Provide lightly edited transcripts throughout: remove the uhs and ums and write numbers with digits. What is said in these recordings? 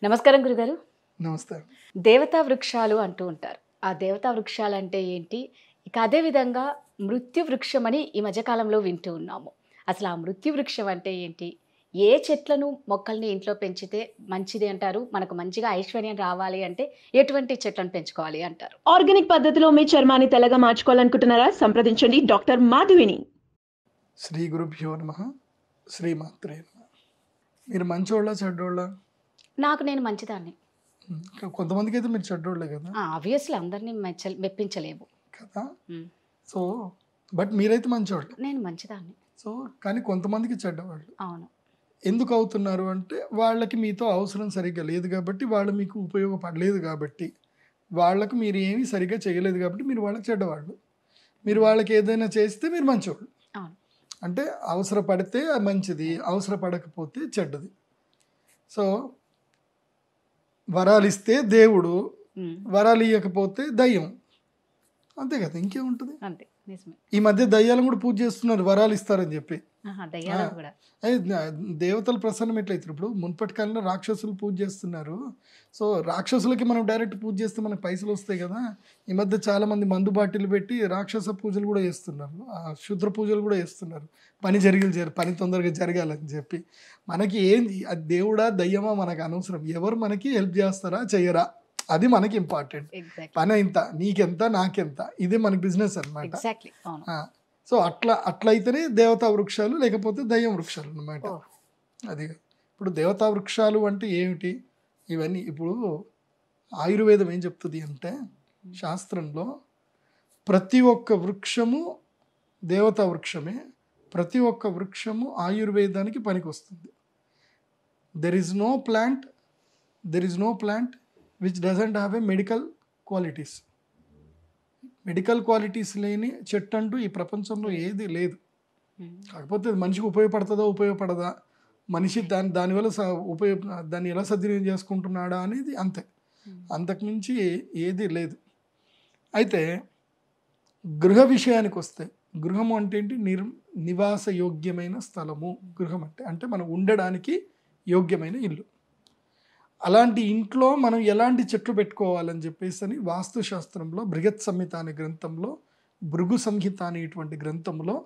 నమస్కారం గురుగారు. నమస్తే. దేవతా వృక్షాలు అంటూ ఉంటారు. ఆ దేవతా వృక్షాలు అంటే ఏంటి? ఇక అదే విధంగా మృత్యు వృక్షం అని ఈ మధ్య కాలంలో వింటూ ఉన్నాము. అసలు ఆ మృత్యు వృక్షం అంటే ఏంటి? ఏ చెట్లను, మొక్కల్ని ఇంట్లో పెంచితే మంచిది అంటారు? మనకు మంచిగా ఐశ్వర్యం రావాలి అంటే ఎటువంటి చెట్లను పెంచుకోవాలి అంటారు? ఆర్గానిక్ పద్ధతిలో మీ చర్మాన్ని తెల్లగా మార్చుకోవాలనుకుంటున్నారా? సంప్రదించండి డాక్టర్ మాధవిని. శ్రీ గురుభ్యో నమః. శ్రీమాత్రే నమః. మీరు మంచోళ్ళ చెడ్డోళ్ళ? నాకు నేను మంచిదాన్ని. కొంతమందికి అయితే మీరు చెడ్డోళ్ళే కదా. ఆబ్వియస్లీ అందరినీ మెప్పించలేవు కదా. సో బట్ మీరైతే మంచోళ్ళు. నేను మంచిదాన్ని. సో కానీ కొంతమందికి చెడ్డవాళ్ళు. అవును. ఎందుకు అవుతున్నారు అంటే వాళ్ళకి మీతో అవసరం సరిగ్గా లేదు కాబట్టి, వాళ్ళు మీకు ఉపయోగపడలేదు కాబట్టి, వాళ్ళకు మీరు ఏమీ సరిగ్గా చేయలేదు కాబట్టి మీరు వాళ్ళకి చెడ్డవాళ్ళు. మీరు వాళ్ళకి ఏదైనా చేస్తే మీరు మంచోళ్ళు. అవును. అంటే అవసరపడితే మంచిది, అవసరపడకపోతే చెడ్డది. సో వరాలు ఇస్తే దేవుడు, వరాలు ఇవ్వకపోతే దయ్యం. అంతే కదా, ఇంకేముంటుంది. అంతే, నిజమే. ఈ మధ్య దయ్యాలను కూడా పూజ చేస్తున్నారు వరాలు ఇస్తారని చెప్పి. దయ్యాలు కూడా దేవతలు ప్రసన్నం ఎట్లయితారు? ఇప్పుడు మున్పటి కాలంలో రాక్షసులు పూజ చేస్తున్నారు. సో రాక్షసులకి మనం డైరెక్ట్ పూజ చేస్తే మనకు పైసలు వస్తాయి కదా. ఈ మధ్య చాలా మంది మందు బాటిల్ పెట్టి రాక్షస పూజలు కూడా చేస్తున్నారు, శుద్ర పూజలు కూడా చేస్తున్నారు. పని తొందరగా జరగాలని చెప్పి. మనకి ఏంది అది, దేవుడా దయ్యమా మనకు అనవసరం. ఎవరు మనకి హెల్ప్ చేస్తారా చేయరా అది మనకి ఇంపార్టెంట్. పని ఇంత, నీకెంత నాకెంత, ఇదే మన బిజినెస్ అనమాట. సో అట్లయితేనే దేవతా వృక్షాలు, లేకపోతే దయ్యం వృక్షాలు అన్నమాట. అది ఇప్పుడు దేవతా వృక్షాలు అంటే ఏమిటి? ఇవన్నీ ఇప్పుడు ఆయుర్వేదం ఏం చెప్తుంది అంటే, శాస్త్రంలో ప్రతి ఒక్క వృక్షము దేవతా వృక్షమే, ప్రతి ఒక్క వృక్షము ఆయుర్వేదానికి పనికి వస్తుంది. There is no plant which doesn't have a medical qualities. Medical qualities లేని చెట్టు అంటూ ఈ ప్రపంచంలో ఏది లేదు. కాకపోతే మనిషికి ఉపయోగపడదా, మనిషి దానివల్ల దాన్ని ఎలా సద్వినియోగం చేసుకుంటున్నాడా అనేది అంతే. అంతకుమించి ఏది లేదు. అయితే గృహ విషయానికి వస్తే, గృహము అంటే ఏంటి? నివాస యోగ్యమైన స్థలము గృహం అంటే మనం ఉండడానికి యోగ్యమైన ఇల్లు. అలాంటి ఇంట్లో మనం ఎలాంటి చెట్లు పెట్టుకోవాలని చెప్పేసి వాస్తుశాస్త్రంలో బృహత్ సంహిత అనే గ్రంథంలో, భృగు సంహిత అనేటువంటి గ్రంథంలో,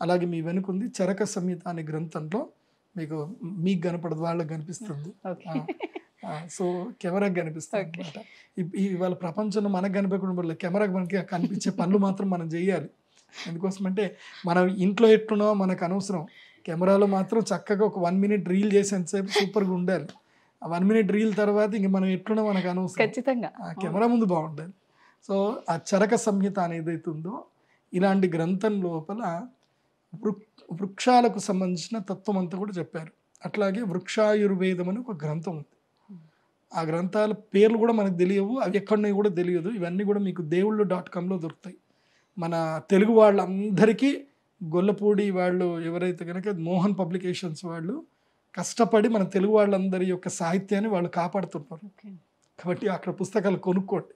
అలాగే మీ వెనుకుంది చరక సంహిత అనే గ్రంథంలో, మీకు కనపడదు, వాళ్ళకి కనిపిస్తుంది. సో కెమెరాకి కనిపిస్తుంది అనమాట. ఇవాళ ప్రపంచంలో మనకు కనిపించకుండా కెమెరాకి మనకి కనిపించే పనులు మాత్రం మనం చేయాలి. ఎందుకోసమంటే మనం ఇంట్లో ఎట్లున్నా మనకు అనవసరం. కెమెరాలో మాత్రం చక్కగా ఒక 1 minute రీల్ చేసేంతసేపు సూపర్గా ఉండాలి. 1 minute రీల్ తర్వాత ఇంక మనం ఎట్లున్నా మనకు అనవసరం. ఖచ్చితంగా కెమెరా ముందు బాగుండాలి. సో ఆ చరక సంహిత అనేది ఉందో, ఇలాంటి గ్రంథం లోపల వృక్షాలకు సంబంధించిన తత్వం అంతా కూడా చెప్పారు. అట్లాగే వృక్షాయుర్వేదం అని ఒక గ్రంథం ఉంది. ఆ గ్రంథాల పేర్లు కూడా మనకు తెలియవు, అవి ఎక్కడున్నాయి కూడా తెలియదు. ఇవన్నీ కూడా మీకు దేవుళ్ళు.comలో దొరుకుతాయి. మన తెలుగు వాళ్ళందరికీ గొల్లపూడి వాళ్ళు ఎవరైతే కనుక మోహన్ పబ్లికేషన్స్ వాళ్ళు కష్టపడి మన తెలుగు వాళ్ళందరి యొక్క సాహిత్యాన్ని వాళ్ళు కాపాడుతుంటారు. కాబట్టి అక్కడ పుస్తకాలు కొనుక్కోండి.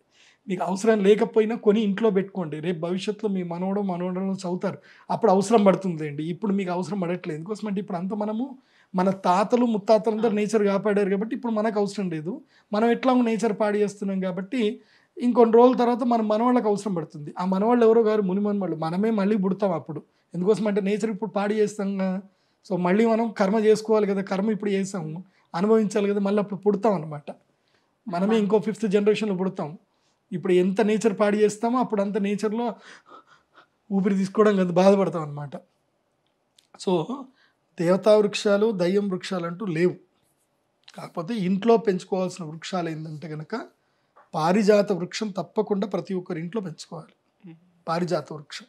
మీకు అవసరం లేకపోయినా కొని ఇంట్లో పెట్టుకోండి. రేపు భవిష్యత్తులో మీ మనవడలు చదువుతారు, అప్పుడు అవసరం పడుతుంది అండి. ఇప్పుడు మీకు అవసరం పడట్లేదు. ఎందుకోసమంటే ఇప్పుడు అంతా మన తాతలు ముత్తాతలందరూ నేచర్ కాపాడారు కాబట్టి ఇప్పుడు మనకు అవసరం లేదు. మనం ఎట్లా నేచర్ పాడు చేస్తున్నాం కాబట్టి ఇంకొన్ని రోజుల తర్వాత మన మనవాళ్ళకి అవసరం పడుతుంది. ఆ మనవాళ్ళు ఎవరో గారు మునిమనవాళ్ళు, మనమే మళ్ళీ పుడతాం అప్పుడు. ఎందుకోసమంటే నేచర్ ఇప్పుడు పాడు చేస్తాం కదా. సో మళ్ళీ మనం కర్మ చేసుకోవాలి కదా, కర్మ ఇప్పుడు చేసాము, అనుభవించాలి కదా, మళ్ళీ అప్పుడు పుడతాం అనమాట. మనమే ఇంకో 5th generation పుడతాం. ఇప్పుడు ఎంత నేచర్ పాడు చేస్తామో అప్పుడు అంత నేచర్లో ఊపిరి తీసుకోవడం కదా బాధపడతాం అనమాట. సో దేవతా వృక్షాలు, దయ్యం వృక్షాలు అంటూ లేవు. కాకపోతే ఇంట్లో పెంచుకోవాల్సిన వృక్షాలు ఏంటంటే కనుక పారిజాత వృక్షం తప్పకుండా ప్రతి ఒక్కరి ఇంట్లో పెంచుకోవాలి. పారిజాత వృక్షం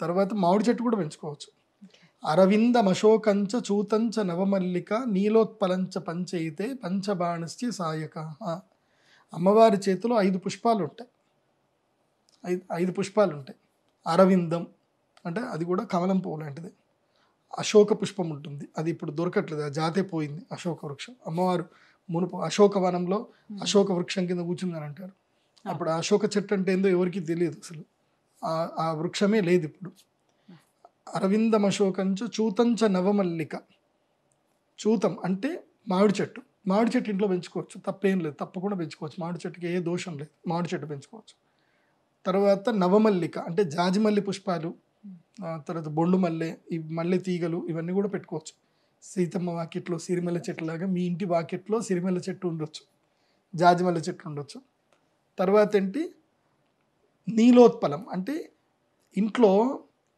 తర్వాత మామిడి చెట్టు కూడా పెంచుకోవచ్చు. అరవిందమశోకంచ చూతంచ నవమల్లిక నీలోత్పలంచ పంచయితే పంచబాణశ్చ సాయక. అమ్మవారి చేతిలో 5 పుష్పాలు ఉంటాయి. 5 పుష్పాలు ఉంటాయి. అరవిందం అంటే అది కూడా కమలం పువ్వు లాంటిది. అశోక పుష్పం ఉంటుంది, అది ఇప్పుడు దొరకట్లేదు, ఆ జాతే పోయింది. అశోక వృక్షం అమ్మవారు మునుపు అశోకవనంలో అశోక వృక్షం కింద కూర్చుందని అంటారు. అప్పుడు అశోక చెట్టు అంటే ఏందో ఎవరికి తెలియదు, అసలు ఆ వృక్షమే లేదు ఇప్పుడు. అరవిందమశోకంచ చూతంచ నవమల్లిక. చూతం అంటే మామిడి చెట్టు, మామిడి చెట్టు ఇంట్లో పెంచుకోవచ్చు, తప్పేం లేదు, తప్పకుండా పెంచుకోవచ్చు. మామిడి చెట్టుకి ఏ దోషం లేదు, మామిడి చెట్టు పెంచుకోవచ్చు. తర్వాత నవమల్లిక అంటే జాజిమల్లి పుష్పాలు, తర్వాత బొండు మల్లె, ఈ మల్లె తీగలు ఇవన్నీ కూడా పెట్టుకోవచ్చు. సీతమ్మ వాకిట్లో సిరిమల్లె చెట్టు లాగా మీ ఇంటి వాకిట్లో సిరిమల్లె చెట్టు ఉండొచ్చు, జాజిమల్లె చెట్టు ఉండొచ్చు. తర్వాత ఏంటి, నీలోత్పలం అంటే ఇంట్లో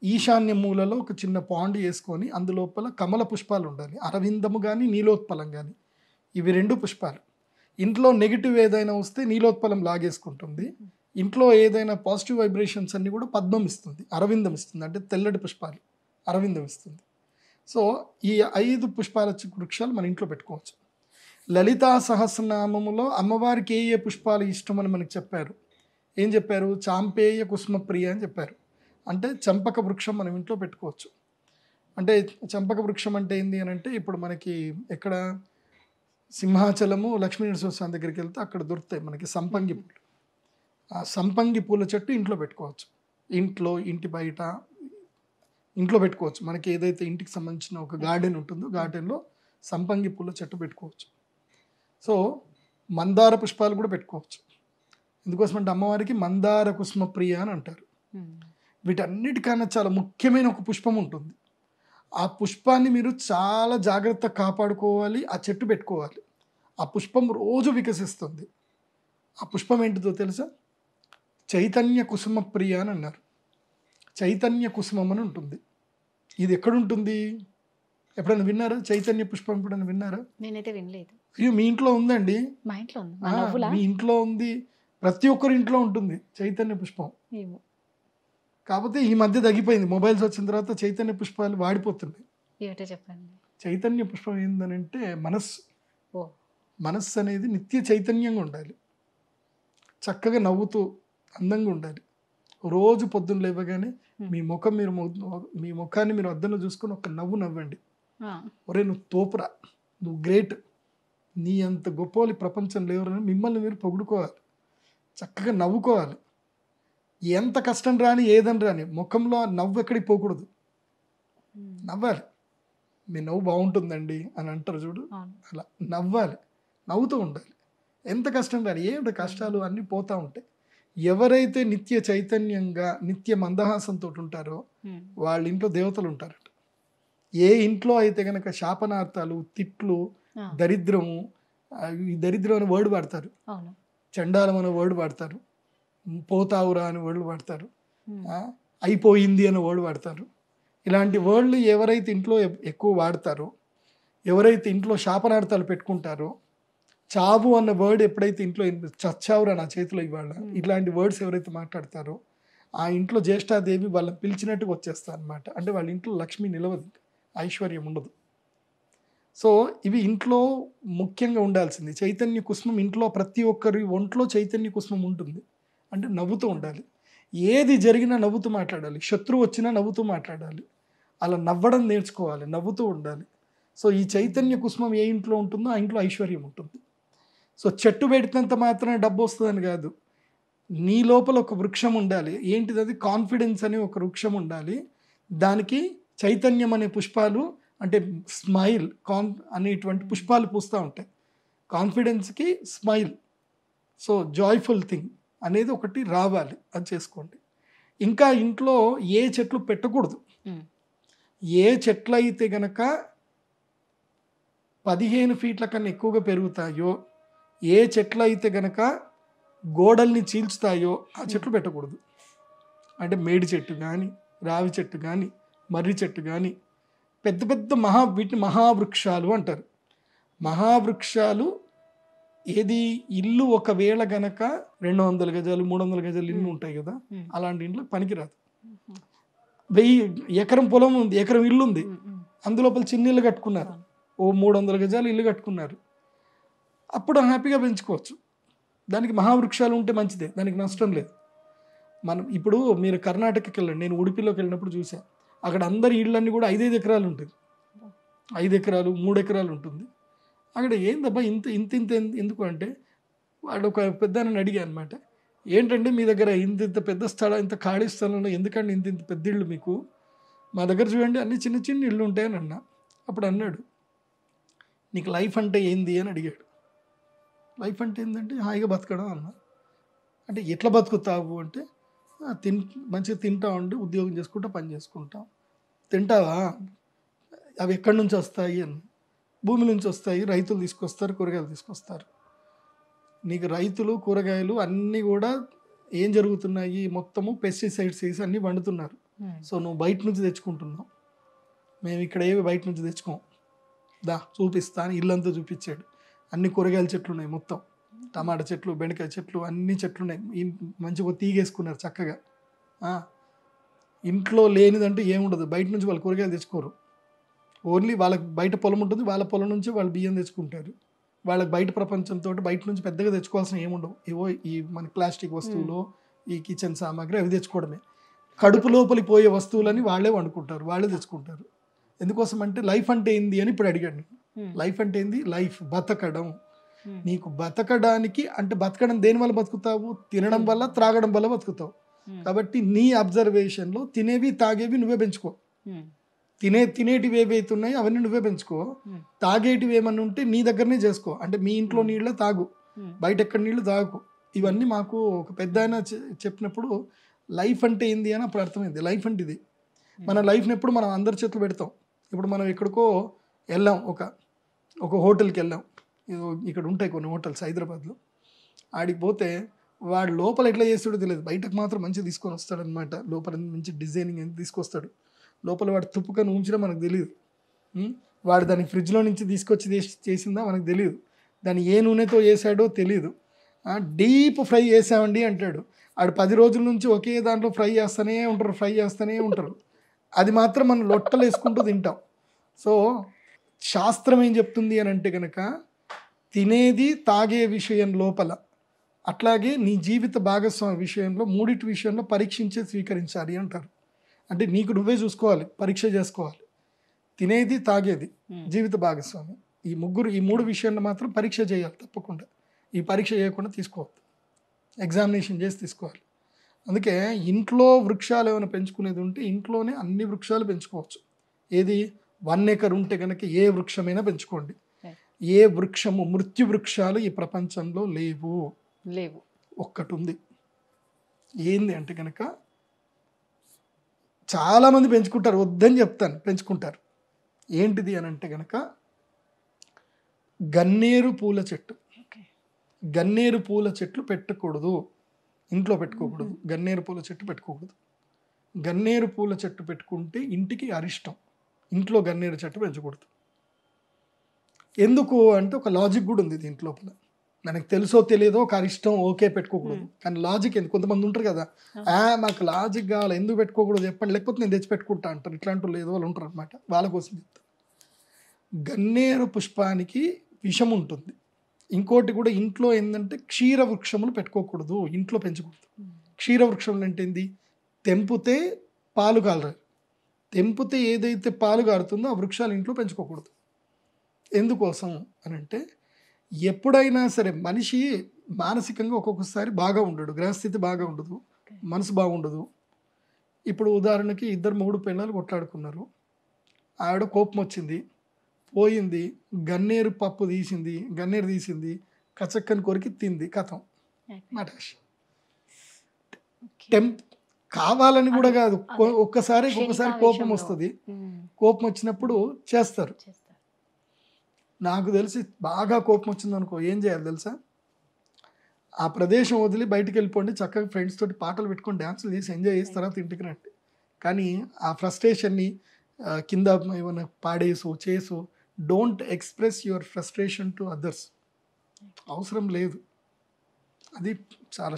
ఈశాన్య మూలలో ఒక చిన్న పాండ్ వేసుకొని అందులోపల కమల పుష్పాలు ఉండాలి. అరవిందము కానీ నీలోత్పలం కానీ, ఇవి 2 పుష్పాలు. ఇంట్లో నెగిటివ్ ఏదైనా వస్తే నీలోత్పలం లాగేసుకుంటుంది. ఇంట్లో ఏదైనా పాజిటివ్ వైబ్రేషన్స్ అన్నీ కూడా పద్మం ఇస్తుంది, అరవిందం ఇస్తుంది, అంటే తెల్లటి పుష్పాలు అరవిందం ఇస్తుంది. సో ఈ 5 పుష్పాల వృక్షాలు మన ఇంట్లో పెట్టుకోవచ్చు. లలితా సహస్రనామములో అమ్మవారికి ఏ పుష్పాలు ఇష్టమని మనకు చెప్పారు. ఏం చెప్పారు? చాంపేయ కుసుమప్రియ అని చెప్పారు. అంటే చంపక వృక్షం మనం ఇంట్లో పెట్టుకోవచ్చు. అంటే చంపక వృక్షం అంటే ఏంది అని అంటే, ఇప్పుడు మనకి ఎక్కడ సింహాచలము లక్ష్మీ నరసింహస్వామి దగ్గరికి వెళ్తే అక్కడ దొరుకుతాయి మనకి సంపంగి పూలు. ఆ సంపంగి పూల చెట్టు ఇంట్లో పెట్టుకోవచ్చు. ఇంట్లో, ఇంటి బయట, ఇంట్లో పెట్టుకోవచ్చు. మనకి ఏదైతే ఇంటికి సంబంధించిన ఒక గార్డెన్ ఉంటుందో గార్డెన్లో సంపంగి పూల చెట్టు పెట్టుకోవచ్చు. సో మందార పుష్పాలు కూడా పెట్టుకోవచ్చు. ఎందుకోసం అంటే అమ్మవారికి మందార కుసుమ ప్రియ అని అంటారు. వీటన్నిటికన్నా చాలా ముఖ్యమైన ఒక పుష్పం ఉంటుంది. ఆ పుష్పాన్ని మీరు చాలా జాగ్రత్తగా కాపాడుకోవాలి, ఆ చెట్టు పెట్టుకోవాలి. ఆ పుష్పం రోజు వికసిస్తుంది. ఆ పుష్పం ఏంటిదో తెలుసా? చైతన్య కుసుమ ప్రియ అని అన్నారు. చైతన్య కుసుమం అని ఉంటుంది. ఇది ఎక్కడుంటుంది? ఎప్పుడైనా విన్నారా? చైతన్య పుష్పం ఎప్పుడైనా విన్నారా? నేనైతే వినలేదు. అయ్యో, మీ ఇంట్లో ఉందండి. మా ఇంట్లో ఉంది. మా నవ్వులా? మీ ఇంట్లో ఉంది, ప్రతి ఒక్కరి ఇంట్లో ఉంటుంది చైతన్య పుష్పం. ఏమో. కాకపోతే ఈ మధ్య తగ్గిపోయింది, మొబైల్స్ వచ్చిన తర్వాత చైతన్య పుష్పాలు వాడిపోతున్నాయి. ఏమిటో చెప్పండి. చైతన్య పుష్పం ఏంటనంటే మనస్సు. ఓ. మనస్సు అనేది నిత్య చైతన్యంగా ఉండాలి, చక్కగా నవ్వుతూ అందంగా ఉండాలి. రోజు పొద్దున్న లేవగానే మీ ముఖాన్ని మీరు అద్దంలో చూసుకొని ఒక నవ్వు నవ్వండి. ఒరే నువ్వు తోపురా, నువ్వు గ్రేట్, నీ అంత గొప్ప వాళ్ళు ప్రపంచంలో ఎవరైనా మిమ్మల్ని మీరు పొగుడుకోవాలి, చక్కగా నవ్వుకోవాలి. ఎంత కష్టం రాని ఏదని రాని ముఖంలో ఆ నవ్వు ఎక్కడికి పోకూడదు, నవ్వాలి. మీ నవ్వు బాగుంటుందండి అని అంటారు చూడు, అలా నవ్వాలి, నవ్వుతూ ఉండాలి. ఎంత కష్టం రాని, ఏమిటి కష్టాలు అన్నీ పోతూ ఉంటాయి. ఎవరైతే నిత్య చైతన్యంగా నిత్య మందహాసంతో ఉంటారో వాళ్ళ ఇంట్లో దేవతలు ఉంటారట. ఏ ఇంట్లో అయితే కనుక శాపనార్థాలు, తిట్లు, దరిద్రము, ఈ దరిద్రం అనే వర్డ్ వాడతారు, చండాలం అనే వర్డ్ వాడతారు, పోతావురా అనే వర్డ్లు వాడతారు, అయిపోయింది అనే వర్డ్ వాడతారు. ఇలాంటి వర్డ్లు ఎవరైతే ఇంట్లో ఎక్కువ వాడతారో, ఎవరైతే ఇంట్లో శాపనార్థాలు పెట్టుకుంటారో, చావు అన్న వర్డ్ ఎప్పుడైతే ఇంట్లో చచ్చావురా నా చేతిలో ఇవాళ, ఇట్లాంటి వర్డ్స్ ఎవరైతే మాట్లాడతారో ఆ ఇంట్లో జ్యేష్ఠాదేవి వాళ్ళని పిలిచినట్టుగా వచ్చేస్తారు అనమాట. అంటే వాళ్ళ ఇంట్లో లక్ష్మి నిలవదు, ఐశ్వర్యం ఉండదు. సో ఇవి ఇంట్లో ముఖ్యంగా ఉండాల్సింది. చైతన్య కుసుమం ఇంట్లో ప్రతి ఒక్కరి ఒంట్లో చైతన్య కుసుమం ఉంటుంది. అంటే నవ్వుతూ ఉండాలి, ఏది జరిగినా నవ్వుతూ మాట్లాడాలి, శత్రువు వచ్చినా నవ్వుతూ మాట్లాడాలి, అలా నవ్వడం నేర్చుకోవాలి, నవ్వుతూ ఉండాలి. సో ఈ చైతన్య కుసుమం ఏ ఇంట్లో ఉంటుందో ఆ ఇంట్లో ఐశ్వర్యం ఉంటుంది. సో చెట్టు పెట్టినంత మాత్రమే డబ్బు వస్తుందని కాదు, నీ లోపల ఒక వృక్షం ఉండాలి. ఏంటిది అది? కాన్ఫిడెన్స్ అనే ఒక వృక్షం ఉండాలి. దానికి చైతన్యం అనే పుష్పాలు, అంటే స్మైల్ అనేటువంటి పుష్పాలు పూస్తూ ఉంటాయి. కాన్ఫిడెన్స్కి స్మైల్, సో జాయ్ఫుల్ థింగ్ అనేది ఒకటి రావాలి, అది చేసుకోండి. ఇంకా ఇంట్లో ఏ చెట్లు పెట్టకూడదు, ఏ చెట్లు అయితే గనక 15 ఫీట్ల కన్నా ఎక్కువగా పెరుగుతాయో, ఏ చెట్లు అయితే గనక గోడల్ని చీల్చుతాయో ఆ చెట్లు పెట్టకూడదు. అంటే మేడి చెట్టు కానీ, రావి చెట్టు కానీ, మర్రి చెట్టు కానీ, పెద్ద పెద్ద వీటిని మహావృక్షాలు అంటారు. మహావృక్షాలు ఏది? ఇల్లు ఒకవేళ గనక 200 గజాలు 300 గజాలు ఇల్లు ఉంటాయి కదా, అలాంటి ఇంట్లో పనికిరాదు. 1000 ఎకరం పొలం ఉంది, ఎకరం ఇల్లు ఉంది, అందులోపల చిన్న ఇల్లు కట్టుకున్నారు, ఓ 300 గజాలు ఇల్లు కట్టుకున్నారు, అప్పుడు హ్యాపీగా పెంచుకోవచ్చు. దానికి మహావృక్షాలు ఉంటే మంచిదే, దానికి నష్టం లేదు. మనం ఇప్పుడు మీరు కర్ణాటకకి వెళ్ళండి, నేను ఉడిపిలోకి వెళ్ళినప్పుడు చూసాను, అక్కడ అందరి ఇళ్ళన్నీ కూడా 5-5 ఎకరాలు ఉంటుంది, 5 ఎకరాలు 3 ఎకరాలు ఉంటుంది. అక్కడ ఏందబ్బా ఇంత ఇంత ఇంత ఎందుకు అంటే, వాడు ఒక పెద్ద నన్ను అడిగా అనమాట, ఏంటంటే మీ దగ్గర ఇంత ఇంత పెద్ద స్థలం, ఇంత ఖాళీ స్థలంలో ఎందుకంటే ఇంత ఇంత పెద్ద ఇళ్ళు మీకు, మా దగ్గర చూడండి అన్ని చిన్న చిన్న ఇళ్ళు ఉంటాయని అన్నా. అప్పుడు అన్నాడు, నీకు లైఫ్ అంటే ఏంది అని అడిగాడు. లైఫ్ అంటే ఏంటంటే హాయిగా బతకడం అన్నా. అంటే ఎట్లా బతుకుతావు అంటే మంచిగా తింటా ఉండి ఉద్యోగం చేసుకుంటా పని చేసుకుంటాం. తింటావా? అవి ఎక్కడి నుంచి వస్తాయి అని. భూమి నుంచి వస్తాయి, రైతులు తీసుకొస్తారు, కూరగాయలు తీసుకొస్తారు. నీకు రైతులు కూరగాయలు అన్నీ కూడా ఏం జరుగుతున్నాయి, మొత్తము పెస్టిసైడ్స్ వేసి అన్నీ వండుతున్నారు. సో నువ్వు బయట నుంచి తెచ్చుకుంటున్నావు, మేము ఇక్కడ ఏవి బయట నుంచి తెచ్చుకోం, దా చూపిస్తా అని ఇల్లంతా చూపించాడు. అన్ని కూరగాయల చెట్లు ఉన్నాయి, మొత్తం టమాటా చెట్లు, బెండకాయ చెట్లు, అన్ని చెట్లు ఉన్నాయి. మంచిగా తీగేసుకున్నారు చక్కగా. ఇంట్లో లేనిదంటే ఏముండదు. బయట నుంచి వాళ్ళు కూరగాయలు తెచ్చుకోరు. ఓన్లీ వాళ్ళకి బయట పొలం ఉంటుంది, వాళ్ళ పొలం నుంచి వాళ్ళు బియ్యం తెచ్చుకుంటారు. వాళ్ళకి బయట ప్రపంచంతో బయట నుంచి పెద్దగా తెచ్చుకోవాల్సిన ఏముండవు. ఏవో ఈ మన ప్లాస్టిక్ వస్తువులు, ఈ కిచెన్ సామాగ్రి అవి తెచ్చుకోవడమే. కడుపు లోపలికి పోయే వస్తువులని వాళ్ళే వండుకుంటారు, వాళ్ళే తెచ్చుకుంటారు. ఎందుకోసం అంటే లైఫ్ అంటే ఏంది అని ఇప్పుడు అడిగాడు నేను. లైఫ్ అంటే ఏంది? లైఫ్ బతకడం. నీకు బతకడానికి అంటే బతకడం దేని వల్ల బతుకుతావు? తినడం వల్ల, త్రాగడం వల్ల బతుకుతావు. కాబట్టి నీ అబ్జర్వేషన్లో తినేవి తాగేవి నువ్వే పెంచుకో. తినేటివి ఏవైతే ఉన్నాయో అవన్నీ నువ్వే పెంచుకో. తాగేటివి ఏమన్నా ఉంటే నీ దగ్గరనే చేసుకో. అంటే మీ ఇంట్లో నీళ్ళే తాగు, బయట ఎక్కడ నీళ్ళు తాగు. ఇవన్నీ మాకు ఒక పెద్ద ఆయన చెప్పినప్పుడు లైఫ్ అంటే ఏంది అని అప్పుడు అర్థమైంది. లైఫ్ అంటే ఇది. మన లైఫ్ని ఎప్పుడు మనం అందరి చేతులు పెడతాం. ఇప్పుడు మనం ఎక్కడికో వెళ్ళాం, ఒక హోటల్కి వెళ్ళాం. ఇక్కడ ఉంటాయి కొన్ని హోటల్స్ హైదరాబాద్లో. ఆడికి పోతే వాడు లోపల ఎట్లా చేస్తాడో తెలియదు, బయటకు మాత్రం మంచిగా తీసుకొని వస్తాడనమాట. లోపల మంచి డిజైనింగ్ ఎంత తీసుకొస్తాడు. లోపల వాడు తుప్పుకొని ఉంచినా మనకు తెలియదు. వాడు దాన్ని ఫ్రిడ్జ్లో నుంచి తీసుకొచ్చి చేసిందా మనకు తెలియదు. దాన్ని ఏ నూనెతో చేశాడో తెలియదు. డీప్ ఫ్రై చేసామండి అంటాడు. ఆడు 10 రోజుల నుంచి ఒకే దాంట్లో ఫ్రై చేస్తూనే ఉంటారు. అది మాత్రం మనం లొట్టలు వేసుకుంటూ తింటాం. సో శాస్త్రం ఏం చెప్తుంది అని అంటే కనుక తినేది తాగే విషయం లోపల, అట్లాగే నీ జీవిత భాగస్వామి విషయంలో, మూడిటి విషయంలో పరీక్షించే స్వీకరించాలి అంటారు. అంటే నీకు నువ్వే చూసుకోవాలి, పరీక్ష చేసుకోవాలి. తినేది తాగేది జీవిత భాగస్వామి, ఈ మూడు విషయాల్లో మాత్రం పరీక్ష చేయాలి తప్పకుండా. ఈ పరీక్ష చేయకుండా తీసుకోవద్దు, ఎగ్జామినేషన్ చేసి తీసుకోవాలి. అందుకే ఇంట్లో వృక్షాలు ఏమైనా పెంచుకునేది ఉంటే ఇంట్లోనే అన్ని వృక్షాలు పెంచుకోవచ్చు. ఏది 1 ఎకర్ ఉంటే కనుక ఏ వృక్షమైనా పెంచుకోండి. ఏ వృక్షము, మృత్యు వృక్షాలు ఈ ప్రపంచంలో లేవు. ఒక్కటి ఉంది. ఏంది అంటే కనుక చాలామంది పెంచుకుంటారు, వద్దని చెప్తాను, పెంచుకుంటారు. ఏంటిది అని అంటే కనుక గన్నేరు పూల చెట్టు. గన్నేరు పూల చెట్లు పెట్టకూడదు, ఇంట్లో పెట్టుకోకూడదు. గన్నేరు పూల చెట్టు పెట్టుకోకూడదు. గన్నేరు పూల చెట్టు పెట్టుకుంటే ఇంటికి అరిష్టం. ఇంట్లో గన్నేరు చెట్టు పెంచకూడదు. ఎందుకు అంటే ఒక లాజిక్ కూడా ఉంది దీంట్లో. మనకు తెలుసో తెలియదో ఒక అరిష్టం, ఓకే పెట్టుకోకూడదు. కానీ లాజిక్ ఎందుకు? కొంతమంది ఉంటారు కదా, మాకు లాజిక్ కావాలి, ఎందుకు పెట్టుకోకూడదు చెప్పండి, లేకపోతే నేను తెచ్చి పెట్టుకుంటా అంటారు. ఇట్లాంటి వాళ్ళు ఏదో వాళ్ళు ఉంటారు అనమాట. వాళ్ళ కోసం చెప్తాను. గన్నేరు పుష్పానికి విషం ఉంటుంది. ఇంకోటి కూడా ఇంట్లో ఏంటంటే క్షీర వృక్షములు పెట్టుకోకూడదు, ఇంట్లో పెంచకూడదు. క్షీర వృక్షములు అంటే ఏంది? తెంపితే పాలు కాలరు. తెంపితే ఏదైతే పాలు కారుతుందో ఆ వృక్షాలు ఇంట్లో పెంచుకోకూడదు. ఎందుకోసం అని అంటే ఎప్పుడైనా సరే మనిషి మానసికంగా ఒక్కొక్కసారి బాగా ఉండడు, గ్రహస్థితి బాగా ఉండదు, మనసు బాగుండదు. ఇప్పుడు ఉదాహరణకి 2 3 పిల్లలు కొట్లాడుకున్నారు. ఆవిడ కోపం వచ్చింది, పోయింది, గన్నేరు పప్పు తీసింది, గన్నేరు తీసింది, కచక్కని కొరికి తింది, కథం మటాష్. కావాలని కూడా కాదు, ఒక్కసారి కోపం వస్తుంది. కోపం వచ్చినప్పుడు చేస్తారు. నాకు తెలిసి బాగా కోపం వచ్చింది అనుకో, ఏం చేయాలి తెలుసా? ఆ ప్రదేశం వదిలి బయటికి వెళ్ళిపోండి, చక్కగా ఫ్రెండ్స్ తోటి పాటలు పెట్టుకొని డ్యాన్సులు చేసి ఎంజాయ్ చేసిన తర్వాత ఇంటికి రండి. కానీ ఆ ఫ్రస్ట్రేషన్ని కింద ఏమైనా పాడేసు చేసు, don't express your frustration to others. అవసరం లేదు. అది చాలా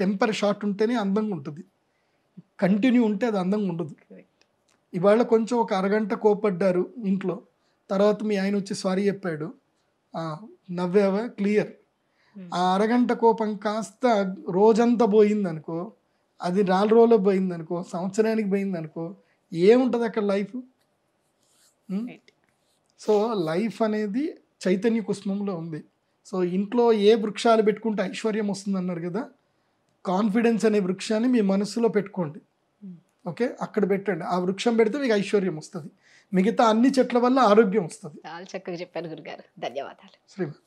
టెంపర్ షార్ట్ ఉంటేనే అందంగా ఉంటుంది. కంటిన్యూ ఉంటే అది అందంగా ఉండదు. ఇవాళ కొంచెం ఒక అరగంట కోపడ్డారు ఇంట్లో, తర్వాత మీ ఆయన వచ్చి సారీ చెప్పాడు, నవ్వావా, క్లియర్. ఆ అరగంట కోపం కాస్త రోజంతా పోయిందనుకో, అది 4 రోజులు పోయిందనుకో, సంవత్సరానికి పోయిందనుకో, ఏముంటుంది అక్కడ లైఫ్? సో లైఫ్ అనేది చైతన్య కుసుమంలో ఉంది. సో ఇంట్లో ఏ వృక్షాలు పెట్టుకుంటే ఐశ్వర్యం వస్తుంది అన్నారు కదా, కాన్ఫిడెన్స్ అనే వృక్షాన్ని మీ మనసులో పెట్టుకోండి. ఓకే, అక్కడ పెట్టండి. ఆ వృక్షం పెడితే మీకు ఐశ్వర్యం వస్తుంది. మిగతా అన్ని చెట్ల వల్ల ఆరోగ్యం వస్తుంది. చాలా చక్కగా చెప్పారు గురుగారు. ధన్యవాదాలు. శ్రీమతి.